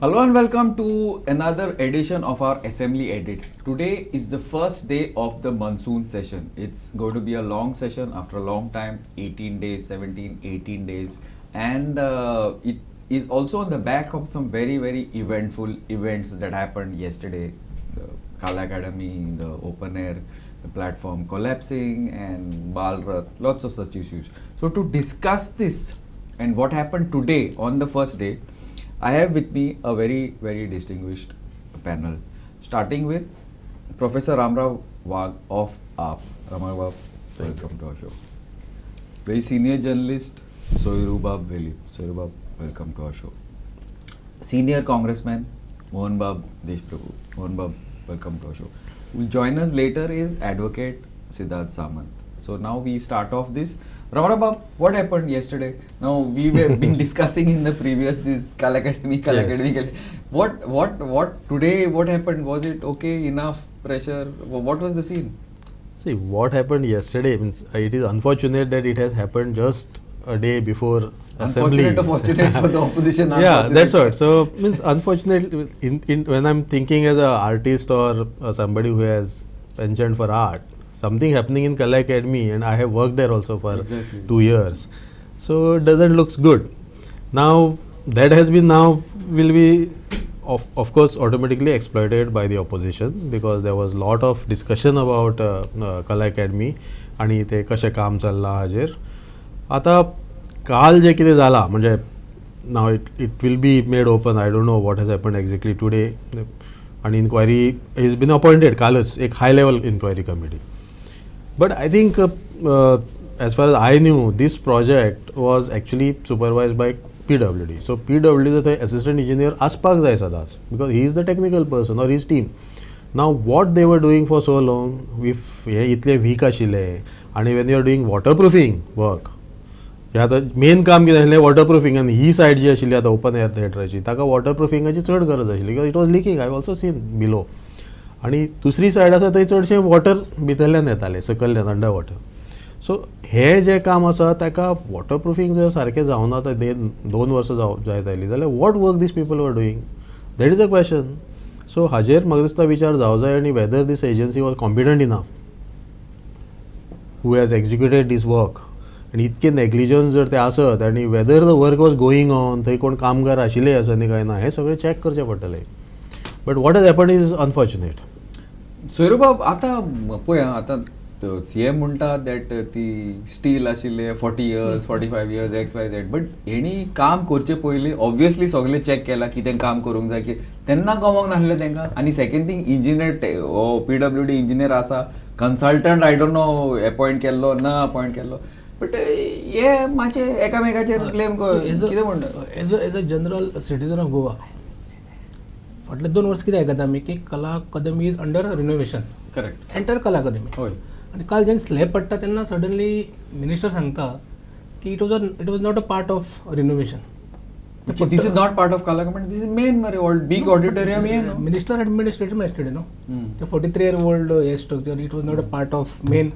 Hello and welcome to another edition of our Assembly Edit. Today is the first day of the monsoon session. It's going to be a long session after a long time, 18 days, 17, 18 days. And it is also on the back of some very, very eventful events that happened yesterday. The Kala Academy, the open air, the platform collapsing and Balrat, lots of such issues. So to discuss this and what happened today on the first day, I have with me a very, very distinguished panel, starting with Professor Ramrao Wagh of AAP. Ramrao, welcome to our show. Very senior journalist, Soirubab Veli. Soirubab, welcome to our show. Senior Congressman, Mohanbab Deshprabhu. Mohanbab, welcome to our show. Will join us later is Advocate Siddharth Samant. So now we start off this. Ramrao, what happened yesterday? Now we were been discussing in the previous this Kala Academy. What today? What happened? Was it okay? Enough pressure? What was the scene? See, what happened yesterday means it is unfortunate that it has happened just a day before assembly. Unfortunate or fortunate for the opposition? Yeah, that's what. So means unfortunate when I'm thinking as an artist or somebody who has penchant for art, something happening in Kala Academy, and I have worked there also for 2 years. So it doesn't looks good. Now that has been will be of course automatically exploited by the opposition, because there was lot of discussion about Kala Academy आणि ते कशें काम चल्लां हाजेर. आता काल जे कितें जालां म्हणजे now it will be made open. I don't know what has happened exactly today. An inquiry has been appointed कालच, एक high level inquiry committee. But I think as far as I knew, this project was actually supervised by PWD. So PWD is the assistant engineer aspak jay sadas, because he is the technical person or his team. Now what they were doing for so long, if itle weak ashile, and when you are doing waterproofing work, आता main काम कितें आसलें waterproofing, आनी ही said जी आशिल्ली आतां open air थिएटराची ताका वॉटरप्रुफिंगाची चड गरज आशिल्ली, because it was leaking. I also seen below. आणि दुसरी सायड आसा थंय चडशें वॉटर भितरल्यान येतालें, सकयल्यान अंडर वॉटर. सो हे जे काम आसा ताका वॉटरप्रुफिंग जर सारकें जावना, आतां 2 वर्सां जायत आयलीं, जाल्यार what work these people were doing, that is a question. So हाजेर म्हाका दिसता विचार जावं जाय, आनी whether these agency was competent enough who has executed this work. आणि इतके नेग्लिजन्स जर ते आसत, आनी whether the work was going on, थंय कोण कामगार आशिल्ले आसनी काय ना, हें सगळें चॅक करचें पडटलें. But what has happened is unfortunate. सोयरूबाब, आता पळय आता सीएम म्हणटा दॅट ती स्टील आशिल्ले 40 years 45 years XYZ, बट हेणी काम करचे पयलीं ऑब्वियसली सगळें चॅक केलां कितें काम करूंक जाय, की तेन्ना कळोंक नासलें तेंकां. आनी second thing, engineer PWD engineer आसा, consultant I don't know appoint केल्लो ना अपॉयंट केल्लो, बट हे मातशे एकामेकाचेर क्लेम कितें म्हणटा. As a general citizen of Goa, फाटले 2 वर्स कितें आयकता आमी की Kala Akademi is under renovation. Correct. Enter Kala Akademi. होय. आणि काल जेन्ना स्लॅब पडटा तेन्ना सडनली मिनिस्टर सांगता की it was not a part of renovation. This is not part of Kala Academy. This is main big auditorium here. Minister administrative magistrate no, ते 43 year old हे structure, it was not a part of main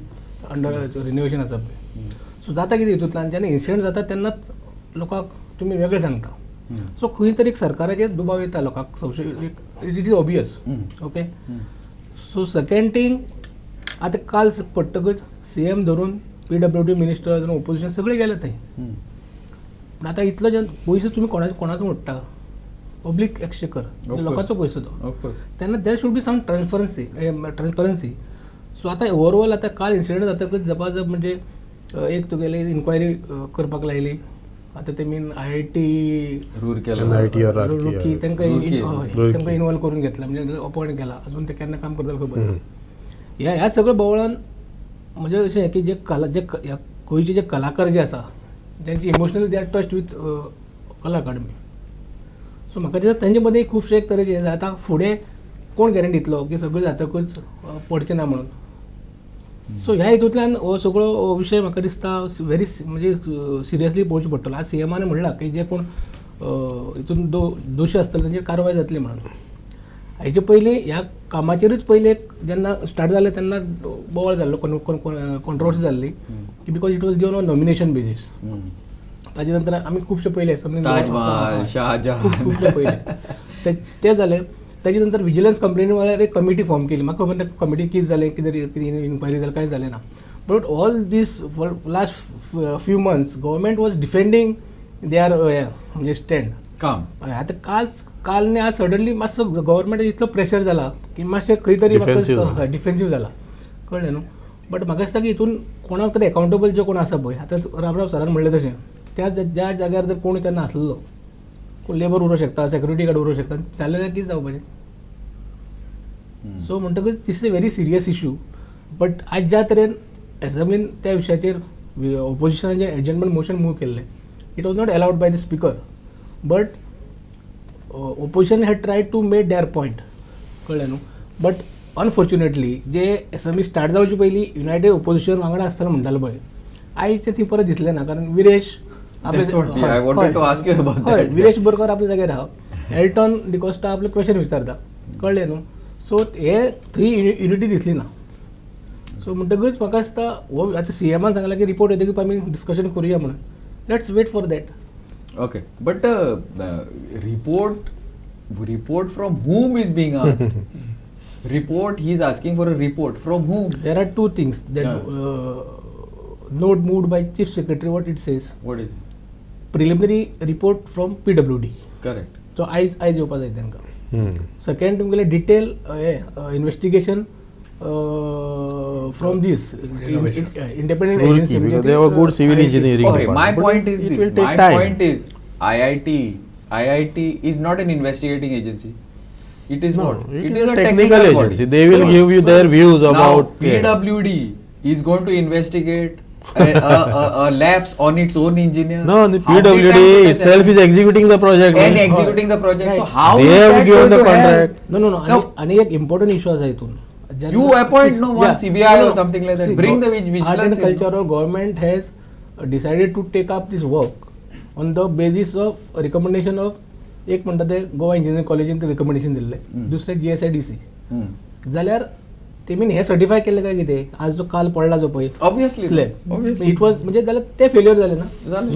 under renovation आसा पळय. So जाता कितें हितूंतल्यान जेन्ना incident जाता तेन्नाच लोकांक तुमी वेगळें सांगता. सो खंय तरी एक सरकाराचेर दुबाव येता लोकांक, संशय, it is obvious. Okay. So second thing, आतां काल पडटकच CM धरून PWD मिनिस्टर धरून ओपोजिशन सगळे गेले थंय. पूण आतां इतलो पयसो तुमी कोणाचो मोडटा, पब्लीक एक्सचेकर, लोकांचो पयसो तो, तेन्ना there should be some transparency. So आतां ओवरऑल आतां काल इन्सिडंट जातकच जपाजप म्हणजे एक तुगेली इन्क्वायरी करपाक लायली. आतां ते मीन IIT रुरकी तांकां इनवॉल्व करून घेतला, म्हणजे अपॉयंट केला. अजून ते केन्ना काम करतले खबर ना. ह्या सगळ्या बोवळान म्हणजे अशें की जे गोंयचे जे कलाकार जे आसा, तेंची emotionally they are touched with कला अकादमी. सो म्हाका दिसता तेंचे मदीं खुबशे एक तरेचे आतां फुडें कोण गॅरंटी दितलो की सगळें जातकच पडचें ना म्हणून. सो ह्या हितूंतल्यान हो सगळो विशय म्हाका दिसता व्हेरी म्हणजे सिरियसली पळोवचो पडटलो. आज CMान म्हणलां की जे कोण हितून दोशी आसतले तांचेर कारवाय जातली म्हणून. हेचे पयलीं ह्या कामाचेरूच पयलीं जेन्ना स्टार्ट जालें तेन्ना बोवाळ जाल्लो, कॉन्ट्रोवर्सी जाल्ली, की because it was given on nomination basis. ताजे नंतर आमी खुबशे पयले ताजमहल, शाहजहां, खुबशे पयले. ते जालें. तेजे नंतर विजिलन्स कंप्लेनी वाल्यार एक कमिटी फॉर्म केली. म्हाका खबर ना कमिटी कितें जालें, कितें इन्क्वायरी जालें, कांय जालें ना. But all these for last few months government was defending there म्हणजे स्टँड. आतां काल न्ही आज सडनली मातसो गव्हर्मेंटाचो इतलो प्रेशर जाला की मातशें खंय तरी म्हाका डिफेन्सीव जाला, कळ्ळें न्हू. बट म्हाका दिसता की हितून कोणाक तरी अकावंटेबल जे कोण आसा पळय, आतां रामराव सरान म्हणलें तशें ज्या जाग्यार जर कोण तेन्ना आसलेलो, कोण लेबर उरूंक शकता, सेक्युरिटी गार्ड उरूंक शकता, जालें जाल्यार कितें जावपाचें. सो म्हणटकच this is a very serious issue. But आज ज्या तरेन एसेंब्लीन त्या विशयाचेर ऑपोजिशनान जें एडजमेंट मोशन मूव केल्लें, it was not allowed by the speaker. But opposition had tried to make their point, कळ्ळें न्हू. बट अनफॉर्च्युनेटली जे एसेंब्ली स्टार्ट जावचे पयलीं युनायटेड ऑपोजिशन वांगडा आसतना म्हणटालो पळय, आयज तें थंय परत दिसलें ना. कारण विरेश विरेश बोरकर आपल्या जाग्यार आहा, एल्टन डिकोस्टा आपले क्वेश्चन विचारता, कळ्ळें न्हू. सो हे थंय युनिटी दिसली ना. सो म्हणटकच म्हाका दिसता हो आतां CMन सांगलां की रिपोर्ट येतकीर आमी डिस्कशन करुया म्हणून. Let's wait for that. Okay, but report from whom is being asked? Report, he is asking for a report from whom? There are two things that note moved by Chief Secretary. What it says? What is it? Preliminary report from PWD. Correct. So eyes येवपा जाय तांकां. Second तुमगेलें detail investigation from this independent agency. Because they have a good civil engineering. Okay, my point is it this. will take My time. point is IIT is not an investigating agency. It is not. It is a technical agency. They will give you their views about. Now PWD is going to investigate a lapse on its own engineer. No, the PWD itself is executing the project. And executing the project. Right. So how They is have that given going the to contract. help? No. आणि एक important issue आसा हितून. You appoint one CBI or something like that. Bring the vigilance. Art and Cultural Government has decided to take up this work on the basis of recommendation of एक म्हणटा ते Goa engineering कॉलेजीन recommendation दिल्लें, दुसरें GSIDC. जाल्यार तेमीन हे certify केल्लें काय कितें आज जो काल पडला जो पळय Obviously. स्लॅब, इट वॉज म्हणजे जाल्यार ते फेल्युअर जालें ना.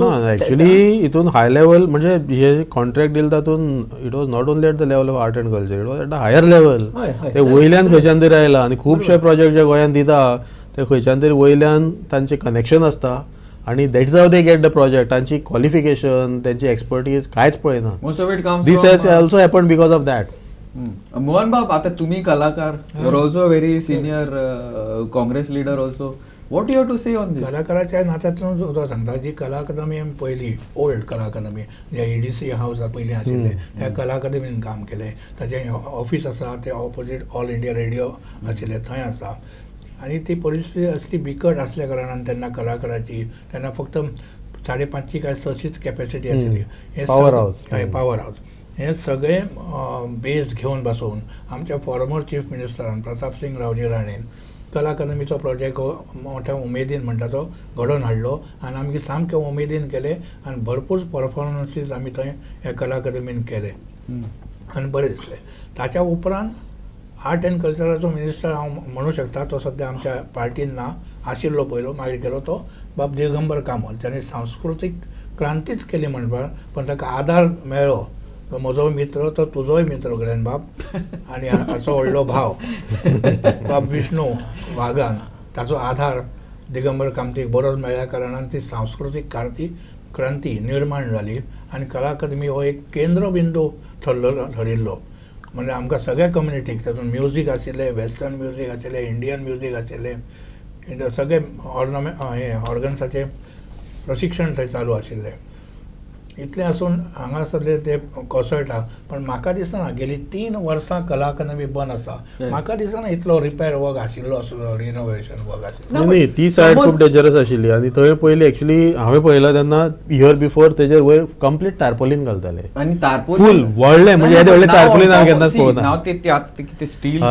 No, actually हितून हाय लेवल म्हणजे हे कॉन्ट्रॅक्ट दिले तातून it was not only at the level of art and culture, it was at the higher level. ते वयल्यान खंयच्यान तरी आयला आनी खुबशे प्रोजेक्ट जे गोंयांत दिता ते खंयच्यान तरी वयल्यान तांचे कनेक्शन आसता आणि that's how they get the project. तांची क्वॉलिफिकेशन तांची एक्सपर्टीज कांयच पळयना. Most of it comes this from has also happened because of that. Mohan बाब, आता तुम्ही कलाकार, you are also very senior Congress leader also. What you have to say on this? कलाकाराच्या नात्यांतून सुद्दां सांगता जी कला अकादमी आमी पयली ओल्ड कला अकादमी जे EDC हावसा पयलीं आशिल्ले त्या कला अकादमीन काम केलें. ताचें ऑफिस आसा ते ऑपोजीट ऑल इंडिया रेडिओ आशिल्लें थंय आसा. आनी ती परिस्थिती असली बिकट असल्या कारणान तेन्ना कलाकाराची तेन्ना फक्त 5.5 काय 6च कॅपॅसिटी आशिल्ली. पॉवर हावस. पॉवर हावस हे सगळे बेस घेवन बसोवन आमच्या फॉर्मर चीफ मिनिस्टरान प्रताप सिंग रावजी राणेन कला अकादमीचो प्रोजेक्ट मोठ्या उमेदीन म्हणटा तो घडोवन हाडलो आनी आमगे सामके उमेदीन केले आनी भरपूर परफॉर्मन्सीस आमी थंय ह्या कला अकादमीन केले आनी बरें दिसलें. ताच्या उपरांत आर्ट एंड कल्चराचो मिनिस्टर हांव म्हणूं शकता तो सद्या आमच्या पार्टीन ना आशिल्लो पयलो, मागीर गेलो तो बाब दिगंबर कामत, जाणें सांस्कृतीक क्रांतीच केली म्हणपाक, पण ताका आदार मेळ्ळो. तो म्हजो मित्र तो तुजोय मित्र गड्यान बाब आनी हाचो व्हडलो भाव बाब विष्णू वाघान ताचो आधार दिगंबर कामतीक बरोच मेळ्ळ्या कारणान ती सांस्कृतीक क्रांती निर्माण जाली आनी कला अकादमी हो एक केंद्र बिंदू ठरिल्लो. म्हणजे आमकां सगळ्या कम्युनिटीक तातूंत म्युजीक आशिल्लें, वेस्टर्न म्युजीक आशिल्लें, इंडियन म्युजीक आशिल्लें, सगळे ऑर्गन्साचें प्रशिक्षण थंय चालू आशिल्लें. इतलें आसून हांगासरले ते कोसळटा. पण म्हाका दिसना गेली 3 वर्सां कला अकादमी बंद आसा. म्हाका दिसना इतलो रिपेर वर्क आशिल्लो आसलो, रिनोवेशन वर्क आशिल्लो. नाही ती सायड खूप डेंजरस आशिल्ली आनी थंय पयलीं एक्चुअली हांवें पळयलां तेन्ना इयर बिफोर तेजेर वयर कंप्लीट टार्पोलीन घालताले आणि तारपोलीन फुल व्हडलें म्हणजे येदे व्हडलें टार्पोलीन हांवें केन्नाच पळोवना. नाव ते स्टील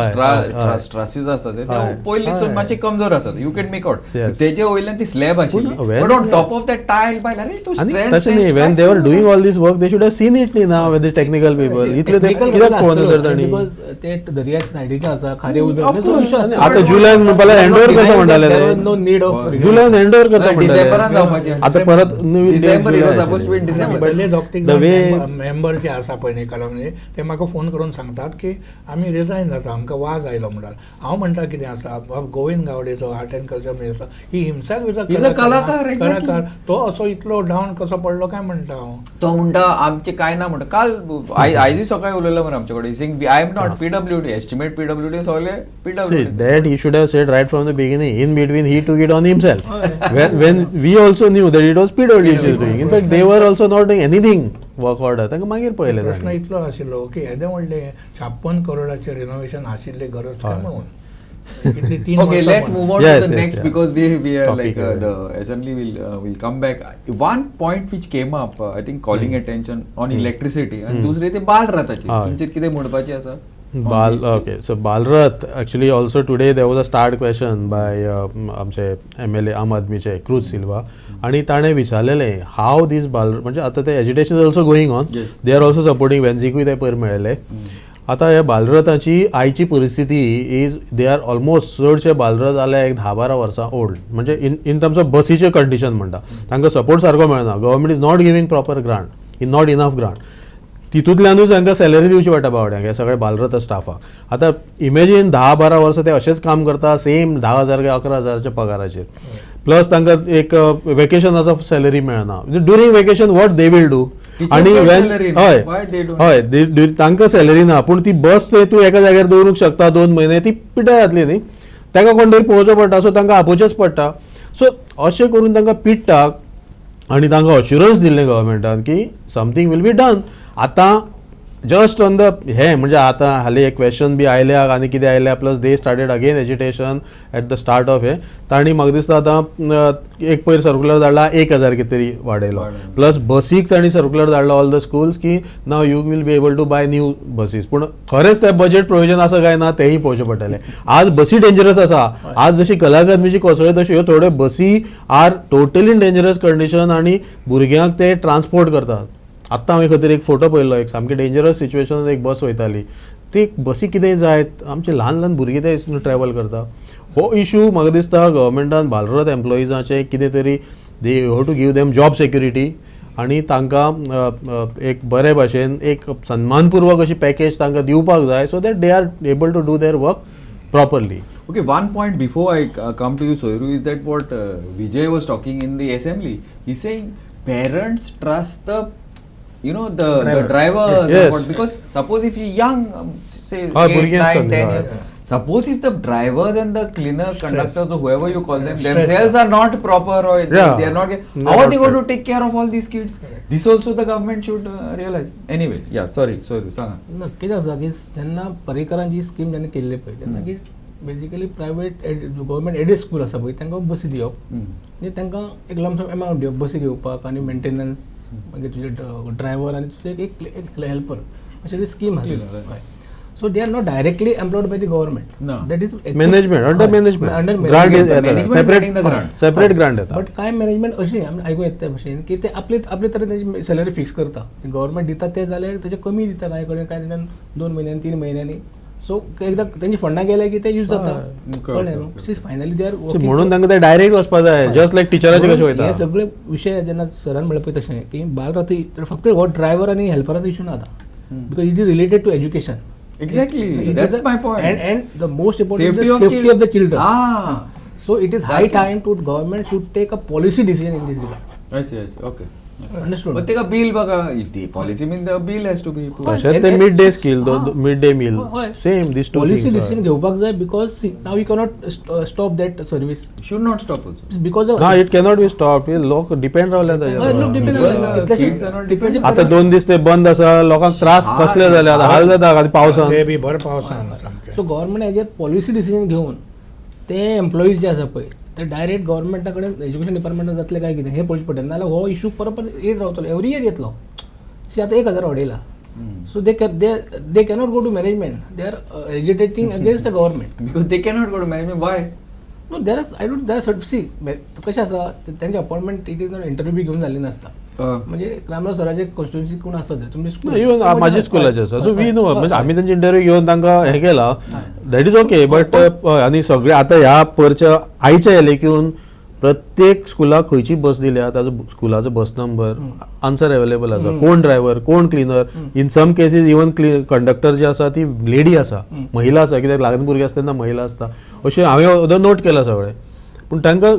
स्ट्रासीस आसा ते पयलींसून मातशे कमजोर आसात. यू कॅन मेक आउट तेजे वयल्यान ती स्लॅब आशिल्ली, but on top of that tile बायल अरे तू आनी तशें न्ही वेन दे वर are doing all this work, they should have seen it now with the technical people. इतले ते कित्याक फोन करतानी? बिकॉज ते दर्या सायडीचे आसा खारे उदक Of so course. issue आसता. आता जुलैन मला हँडओव्हर करता म्हणटाले There was ते. no need of जुलैन हँडओव्हर करता डिसेंबरान म्हणटाले. जावपाचें. आता परत नवी December date it was July supposed to be in actually. December. पयले दोग The way- मेंबर जे आसा पळय न्ही कलमचे ते म्हाका फोन करून सांगतात की आमी रिजायन जाता आमकां वाज आयलो म्हणटात. हांव म्हणटा कितें आसा गोविंद गावडेचो art and culture minister he himself is a He's a कलाकार, exactly. कलाकार तो असो इतलो डावन कसो पडलो काय म्हणटा हांव. तो म्हणटा आमचे काय ना म्हणटा काल आयज सकाळी उलयलो मरे आमचे कडेन सिंग I am not PWD estimate PWD सगळे See, PWD that he should have said right from the beginning. In between, he took it on himself. when we also knew that it was PWD doing. In fact, they were also not doing anything work order. तांकां मागीर पळयलें प्रश्न तांणी. इतलो आशिल्लो की येदे व्हडले 56 करोडाचे रिनोवेशन आशिल्ले गरज काय म्हणून इतली 3 Okay, let's move on Yes, to the yes, next yeah. because we are Topic, like yeah. the assembly will come back. One point which came up, I think calling attention on electricity and दुसरे ते बाल रथाचे हय. तुमचेर कितें म्हणपाचें आसा? Bal, okay, so Balrath, actually also today there was a start question by आमचे MLA आम आदमीचे क्रूज सिल्वा आणि ताणें विचारलेले हाव दीस बाल म्हणजे आता ते agitation is also going on Yes. They are also supporting वेन्झिकूय ते पयर मेळ्ळे आता ह्या बालरथाची आयची परिस्थिती इज दे आर ऑलमोस्ट चडशे बालरथ जाले एक 10-12 वर्सां ओल्ड म्हणजे इन टर्म्स ऑफ बसीचे कंडिशन म्हणटा तांकां सपोर्ट सारको मेळना government is not giving proper grant in not enough grant तितूंतल्यानूच तांकां सॅलरी दिवची पडटा बावड्यांक हे सगळे बालरथ स्टाफाक आतां इमेजीन 10-12 वर्सां ते अशेंच काम करता सेम 10,000 काय 11,000च्या पगाराचेर प्लस तांकां एक वेकेशनाचो सॅलरी मेळना during vacation what they will do आणि get when salary, no? हय Why they don't? हय तांकां सॅलरी ना पूण ती बस तूं एका जाग्यार दवरूंक शकता 2 म्हयने ती पिड्ड्यार जातली न्ही तांकां कोण तरी पळोवचो पडटा सो तांकां आपोवचेच पडटा सो अशें करून तांकां पिड्टा आनी तांकां अश्युरन्स दिल्लें गव्हर्मेंटान की समथींग वील बी डन आतां जस्ट ऑन द हे म्हणजे आतां हालीं एक क्वेश्चन बी आयल्याक आनी कितें आयल्या plus they started again agitation at the start of हे तांणी म्हाका दिसता आतां एक पयर सर्क्युलर धाडला 1,000 कितें तरी वाडयलो प्लस बसीक तांणी सर्क्युलर धाडला ऑल द स्कूल्स की now you will be able to buy new buses पूण खरेंच ते बजेट प्रोविजन आसा काय ना तेंय पळोवचें पडटलें आज बसी डेंजरस आसा आज जशी कला अकादमीची कोसळ्यो तश्यो थोड्यो बसी are totally in dangerous condition आनी भुरग्यांक ते ट्रान्सपोर्ट करतात आत्तां हांवें खंय तरी एक फोटो पळयल्लो एक सामकी डेंजरस सिच्युएशन एक बस वयताली ती बसी कितें जायत आमचे ल्हान भुरगे ते ट्रॅव्हल करता हो इशू म्हाका दिसता गव्हर्मेंटान बालरथ एम्प्लॉइजाचे कितें तरी they have to give them job security आनी तांकां एक बरे भाशेन एक सन्मानपूर्वक अशी पॅकेज तांकां दिवपाक जाय so that they are able to do their work properly. Okay, one point before I come to you, Soiru, is that what Vijay was talking in the assembly. He's saying parents trust the the drivers Yes. because suppose if you're young, say Ah, 8, Burgen 9, son, 10 yeah. years, suppose if the drivers and the cleaners, conductors or whoever you call them themselves are not proper or they are not, how are they going to take care of all these kids? This also the government should realize. Anyway, yeah, sorry, सांगा. कितें आसा की जेन्ना पर्रीकरांची scheme जेन्ना केल्ली पळय तेन्ना की basically private government aided school आसा पळय तांकां बसी दिवप आनी तांकां एक लमसम एमावंट दिवप बसी घेवपाक आनी मेंटेनन्स मागीर तुजे ड्रायव्हर आनी तुजे एक हेल्पर अशी ती स्कीम आसा so they are not directly employed by the government that is management under management grant separate grant येता बट कांय मॅनेजमेंट अशी आमी आयकूं येता त्या भशेन की ते आपले तरेन तेजी सॅलरी फिक्स करता गव्हर्मेंट दिता ते जाल्यार तेजे कमी दिता कांय कडेन कांय जाणां 2 म्हयन्यांनी 3 म्हयन्यांनी सो एकदां तेंची फंडां गेले की ते यूज जाता कळ्ळें न्हू फायनली दे आर म्हणून तांकां ते डायरेक्ट वचपा जाय जस्ट लायक टिचराचे कशें वयता हे सगळे विशय जेन्ना सरान म्हणलें पळय तशें की बालरथ फक्त हो ड्रायव्हर आनी हेल्पराचो इशू ना आतां because it is related to education Exactly, that's my point. And the most important Safety is of the safety of the children. Ah. So it is high time to government should take a policy decision in this regard. I see, okay. Understood? But take a bill बघा, if the policy means the bill has to be put. तशेंच ते mid day scheme mid day meal हय. Same this to Policy decision घेवपाक जाय because now we cannot stop that service Should not stop also. because of ना it cannot be stop लोक depend रावले लोक ताजेर depend Kids are not dependent. आता 2 दीस ते बंद आसा लोकांक त्रास कसले जाले आतां हाल जाता आतां पावसान ते बी भर पावसान सामकें सो गव्हर्मेंट हेजेर पॉलिसी डिसिजन घेवन ते एम्प्लॉईज जे आसा पळय ते डायरेक्ट गव्हर्मेंटा कडेन एज्युकेशन डिपार्टमेंटान जातले काय कितें हें पळोवचें पडटलें नाल्यार हो इशू परत येत रावतलो एवरी इयर येतलो सी आतां 1,000 वाडयला so they cannot go to management they are agitating against the government Because they cannot go to management. Why? No there are I don't there are see कशें आसा त्यांची appointment it is not interview बी घेवन जाल्ली नासता. म्हणजे Ramrao सराचे constituency कोण आसा तुमी इवन म्हाज्या स्कुलाचे आसा सो वी नो म्हणजे आमी तांची इंटरव्यू घेवन तांकां हें केला दॅट इज ओके बट आनी सगळे आतां ह्या परच्या आयच्या इलेक्यून प्रत्येक स्कुलाक खंयची बस दिल्या ताजो स्कुलाचो बस नंबर आन्सर अवेलेबल आसा कोण ड्रायव्हर कोण cleaner in some cases even conductor जी आसा ती लेडी आसा महिला आसा कित्याक ल्हान भुरगीं आसता तेन्ना महिला आसता अशें हांवें नोट केलां सगळें पूण तांकां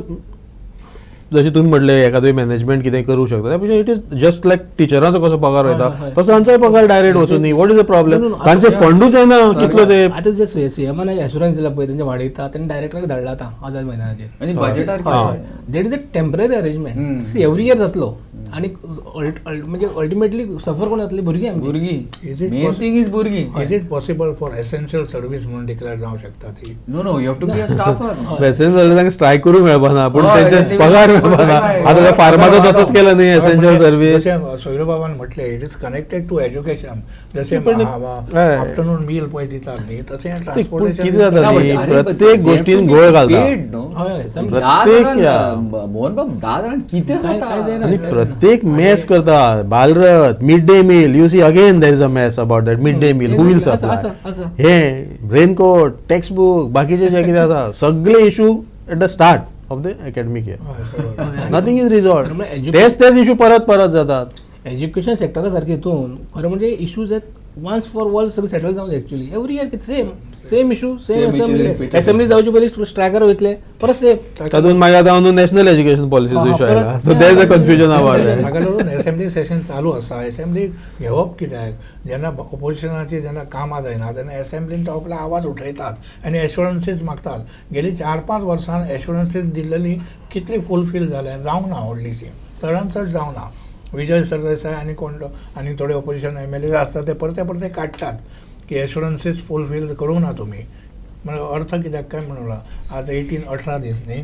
जशें तुमी म्हणलें एखादो मॅनेजमेंट कितें करूं शकता त्या इट इज जस्ट लायक टिचरांचो कसो पगार वयता तसो तांचोय पगार डायरेक्ट वचून न्ही वॉट इज द प्रॉब्लेम तांचे फंडूच येना कितलो ते आतां जे सीएमान एश्युरन्स दिला पळय तेंचे वाडयता तेणी डायरेक्टराक धाडला आतां आझाद मैदानाचेर आणि बजेटार that is a temporary arrangement every year जातलो आणि म्हणजे अल्टिमेटली सफर कोण जातली भुरगीं भुरगीं मेन थिंग इज भुरगीं. Is it possible for essential service म्हणून डिक्लेअर जावं शकता ती? No you have to be a staffer. Essential जाल्यार तांकां स्ट्रायक करूंक मेळपाना पूण तेंचे पगार मेळपाना आतां फार्माचो तसोच केला न्ही एसेन्शियल सर्व्हिस. सोयरो बाबान म्हटले it is connected to education जशें आफ्टरनून मील पळय दितात न्ही तशें कितें ट्रान्सपोर्टेशन जाता न्ही प्रत्येक गोष्टीन घोळ घालता मोहन बाब 10 जाणां कितें जाता आनी प्रत्येक मेस करता Balrath mid day meal you see again there is a mess about that mid day meal who will supply हे रेनकोट टेक्स्ट बुक बाकीचे जे कितें आसा सगळे issue at the start of the academic year nothing is resolve तेच issue परत जातात. Education सेक्टरा सारखे हितून खरें म्हणजे इश्यूज वन्स फॉर ऑल सगळे सेटल जावन actually every year same issue same assembly जावचे पयलीं स्ट्रायकर वयतले परत सेम तातूंत मागीर आतां नॅशनल एज्युकेशन पॉलिसीचो इशू आयला so there is a confusion about that. हाका लागून एसेंब्ली सेशन चालू आसा एसेंब्ली घेवप कित्याक जेन्ना ऑपोजिशनाची जेन्ना कामां जायना तेन्ना एसेंब्लीन तो आपलो आवाज उठयतात आनी एश्युरन्सीस मागतात गेली 4-5 वर्सां एश्युरन्सीस दिल्लेली कितली फुलफील जाल्या जावंक ना व्हडलीशी चडांत चड जावंक ना. विजय सरदेसाय आनी कोण आनी थोडे ऑपोजिशन MLA आसतात ते परते काडटात की एश्युरन्सीस फुलफील करूंक ना तुमी म्हणजे अर्थ कित्याक काय म्हणून आज 18 दीस न्ही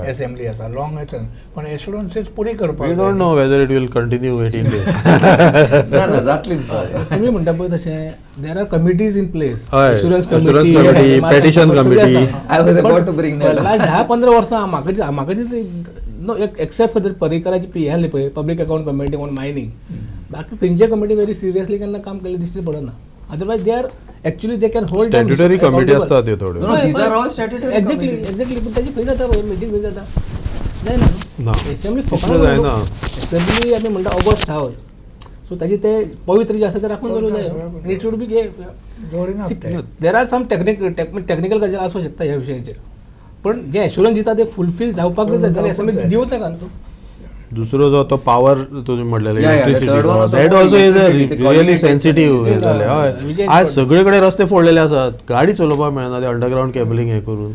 एसेंब्ली आसा लॉंग एसन पण एश्युरन्सीस पुरी करपाक we don't know whether it will continue 18 days. तुम्ही म्हणटा पळय तशें there are committees in place Assurance committee, petition committee. I was about to bring that up. 10-15 वर्सां म्हाका नो एक्सेप्ट फॉर पर्रीकराची पी आहली पळय public account committee on mining बाकी खंयचे कमिटी व्हेरी सिरियसली केन्ना काम केलें दिश्टी पडना. Otherwise they are actually they can hold statutory committee असता त्यो थोड्यो. No, these are all statutory exactly पण त्याची खंय जाता पळय मिटींग खंय जाता जायना ना एसेंब्ली तितलें जायना. एसेंब्ली आमी म्हणटा ऑगस्ट हांव सो ताजे ते पवित्र जे आसा ते राखून दवरूंक जाय it should be there are some technical गजाल आसूं शकता ह्या विशयाचेर पण जे एश्युरन्स दिता ते फुलफील जावपाक जाय जाल्यार एसेंब्ली दिवूच नाका न्हू. दुसरो जो तो पावर तुम्ही म्हटलेलो Yeah, yeah, the electricity third one also that also is a electricity, really sensitive हे जालें हय विजय आज सगळे कडेन रस्ते फोडलेले आसात गाडी चलोवपाक मेळना ते अंडरग्राउंड केबलिंग हे करून